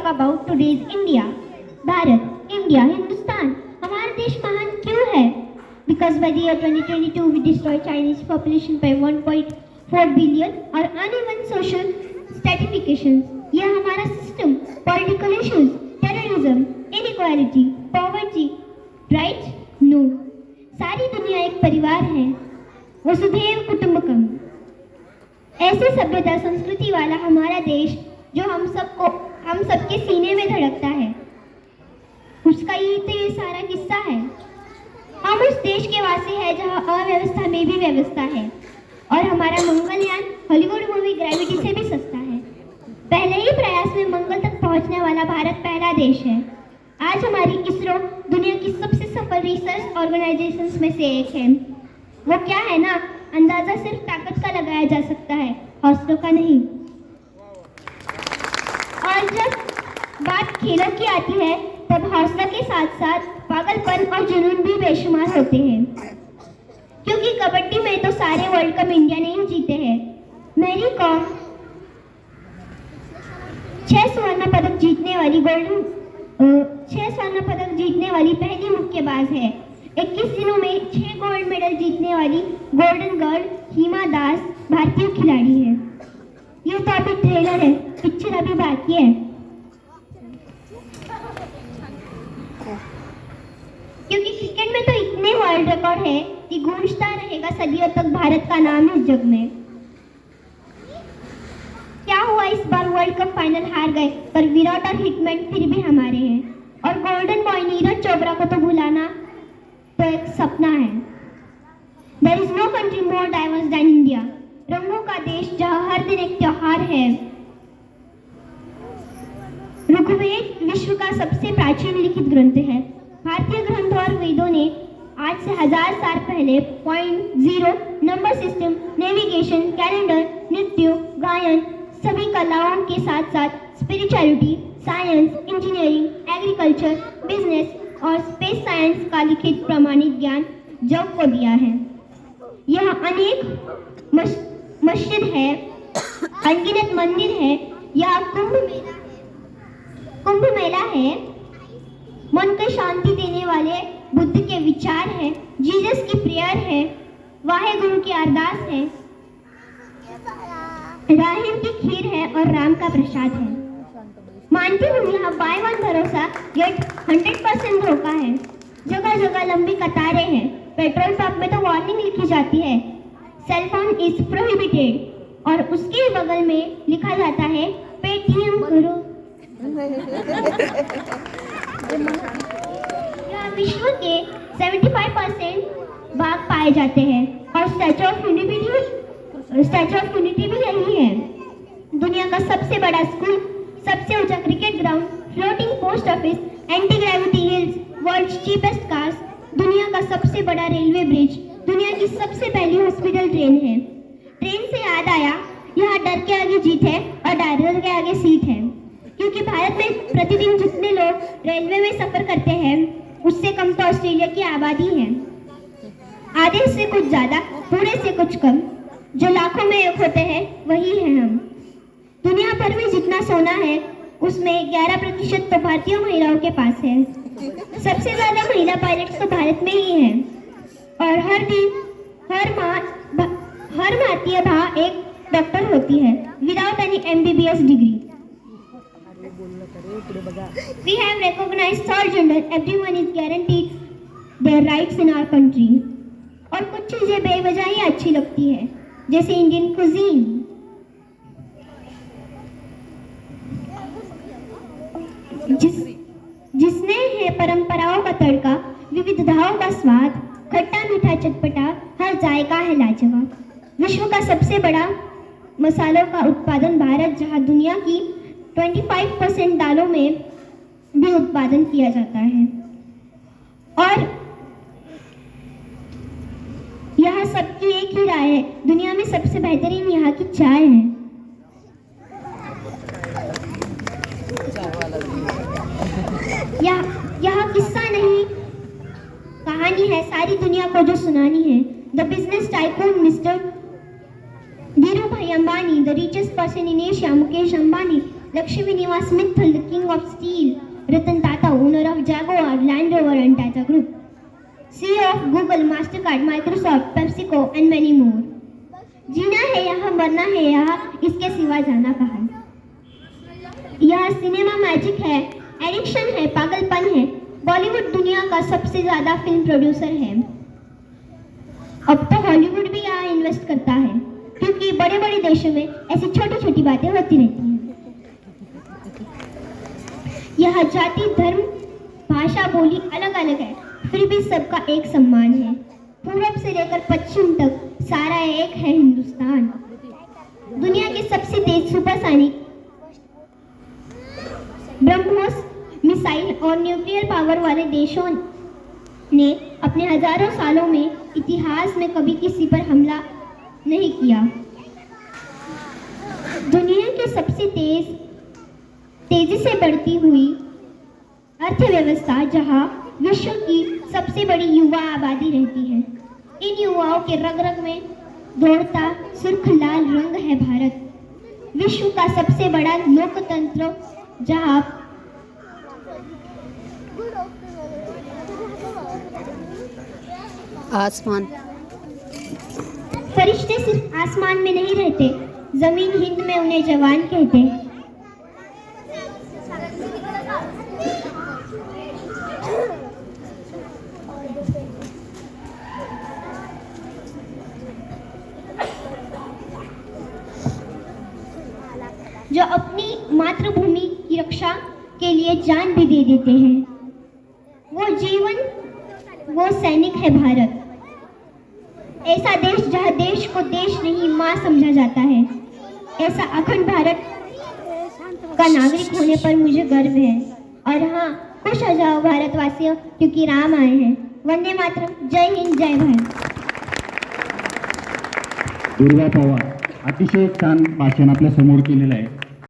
talk about today's India. Bharat, India, Hindustan. हमारा देश महान क्यों है? Because by the year 2022 we destroy Chinese population by 1.4 billion और uneven social stratifications. यह हमारा system, political issues, terrorism, inequality, poverty, right? No. सारी दुनिया एक परिवार है. वसुधैव कुटुंबकम. ऐसे सभ्यता संस्कृति वाला हमारा देश जो हम सबके सीने में धड़कता है, उसका ही तो ये सारा किस्सा है. हम उस देश के वासी हैं जहाँ अव्यवस्था में भी व्यवस्था है और हमारा मंगलयान हॉलीवुड मूवी ग्रेविटी से भी सस्ता है. पहले ही प्रयास में मंगल तक पहुंचने वाला भारत पहला देश है. आज हमारी इसरो दुनिया की सबसे सफल रिसर्च ऑर्गेनाइजेशंस में से एक है. वो क्या है ना, अंदाजा सिर्फ ताकत का लगाया जा सकता है, हौसलों का नहीं. और जब बात खेलों की आती है तब हौसला के साथ साथ पागलपन और जुनून भी बेशुमार होते हैं. क्योंकि कबड्डी में तो सारे वर्ल्ड कप इंडिया ने ही जीते हैं. मैरी कॉम 6 स्वर्ण पदक जीतने वाली पहली मुक्केबाज है. 21 दिनों में 6 गोल्ड मेडल जीतने वाली गोल्डन गर्ल हिमा दास भारतीय खिलाड़ी है. ये तो अभी ट्रेलर है, पिक्चर अभी बाकी है. क्योंकि क्रिकेट में तो इतने वर्ल्ड रिकॉर्ड है कि गूंजता रहेगा सदियों तक भारत का नाम इस जग में. क्या हुआ, इस बार वर्ल्ड कप फाइनल हार गए, पर विराट और हिटमैन फिर भी हमारे हैं. और गोल्डन बॉय नीरज चोपड़ा को तो भुलाना तो एक सपना है. There is no country more diverse than India. रंगों का देश जहाँ हर दिन एक त्योहार है. ऋग्वेद विश्व का सबसे प्राचीन लिखित ग्रंथ है. भारतीय ग्रंथों और वेदों ने आज से 1000 साल पहले point zero, number system, navigation, calendar, नृत्य, गायन, सभी कलाओं के साथ साथ spirituality, science, engineering, agriculture, business और स्पेस साइंस का लिखित प्रमाणित ज्ञान जग को दिया है. यह अनेक मस्जिद है, अनगिनत मंदिर है, यह कुंभ मेला है, मन को शांति देने वाले बुद्ध के विचार है, जीसस की प्रेयर है, वाहे गुरु की अरदास है, राहिम की खीर है और राम का प्रसाद है. मानती हूँ यहाँ बाय वन भरोसा येट 100% धोखा है. जगह जगह लंबी कतारें हैं. पेट्रोल पंप में तो वार्निंग लिखी जाती है, सेल फोन इज प्रोहिबिटेड, और उसके बगल में लिखा जाता है पेटीएम करो. यहाँ विश्व के 75% बाघ पाए जाते हैं और स्टैचू ऑफ यूनिटी भी यही है. दुनिया का सबसे बड़ा स्कूल, सबसे ऊंचा cricket ground, floating post office, anti gravity hills, world cheapest cars, दुनिया का सबसे बड़ा रेलवे ब्रिज, दुनिया की सबसे पहली हॉस्पिटल ट्रेन है. ट्रेन से याद आया, यहाँ डर के आगे जीत है और डर के आगे सीट है. क्योंकि भारत में प्रतिदिन जितने लोग रेलवे में सफर करते हैं उससे कम तो ऑस्ट्रेलिया की आबादी है. आधे से कुछ ज्यादा, पूरे से कुछ कम. जो लाखों में एक होते हैं वही हैं हम. दुनिया भर में जितना सोना है उसमें 11% तो भारतीय महिलाओं के पास है. सबसे ज्यादा महिला पायलट्स तो भारत में ही हैं. और हर भारतीय माँ एक डॉक्टर होती है without any MBBS degree. We have recognized third gender. Everyone is guaranteed their rights in our country. और कुछ चीजें बेवजह ही अच्छी लगती है, जैसे इंडियन कुजीन. जिसने है परंपराओं का तड़का, विविधताओं का स्वाद, खट्टा मीठा चटपटा, हर जायका है लाजवाब. विश्व का सबसे बड़ा मसालों का उत्पादन भारत, जहां दुनिया की 25% दालों में भी उत्पादन किया जाता है. और यहाँ सबकी एक ही राय है, दुनिया में सबसे बेहतरीन यहाँ की चाय है. यहाँ किस्सा नहीं, कहानी है सारी दुनिया को जो सुनानी है. The business tycoon mister Dhirubhai Ambani, the richest person in Asia Mukesh Ambani, Lakshmi Nivas Mittal, the king of steel, Ratan Tata, owner of Jaguar, Land Rover and Tata Group, CEO of Google, Mastercard, Microsoft, PepsiCo and many more. जीना है यहाँ, मरना है यहाँ, इसके सिवा जाना कहाँ। यह सिनेमा मैजिक है, एडिक्शन है, पागलपन है। बॉलीवुड दुनिया का सबसे ज्यादा फिल्म प्रोड्यूसर है। अब तो हॉलीवुड भी यहाँ इन्वेस्ट करता है, क्योंकि बड़े बड़े देशों में ऐसी छोटी छोटी बातें होती रहती हैं। यह जाति, धर्म, भाषा, बोली अलग अलग है, फिर भी सबका एक सम्मान है। पूरब से लेकर पश्चिम तक सारा एक है हिंदुस्तान। दुनिया के सबसे तेज सुपरसोनिक ब्रह्मोस मिसाइल और न्यूक्लियर पावर वाले देशों ने अपने हजारों सालों में इतिहास में कभी किसी पर हमला नहीं किया। दुनिया के सबसे तेजी से बढ़ती हुई अर्थव्यवस्था, जहां विश्व की सबसे बड़ी युवा आबादी रहती है, इन युवाओं के रग रग में दौड़ता सुर्ख लाल रंग है भारत। विश्व का सबसे बड़ा लोकतंत्र, जहां आसमान, फरिश्ते सिर्फ आसमान में नहीं रहते, जमीन हिंद में उन्हें जवान कहते हैं। जो अपनी मातृभूमि की रक्षा के लिए जान भी दे देते हैं। वो सैनिक है भारत। ऐसा देश जहाँ देश को देश नहीं माँ समझा जाता है। ऐसा अखंड भारत का नागरिक होने पर मुझे गर्व है। और हाँ, खुश हो जाओ भारतवासियों, क्योंकि राम आए हैं। वंदे मातरम। जय हिंद, जय भारत। दुर्गा पवार अतिशय छान भाषण आपल्या समोर केलेलं आहे।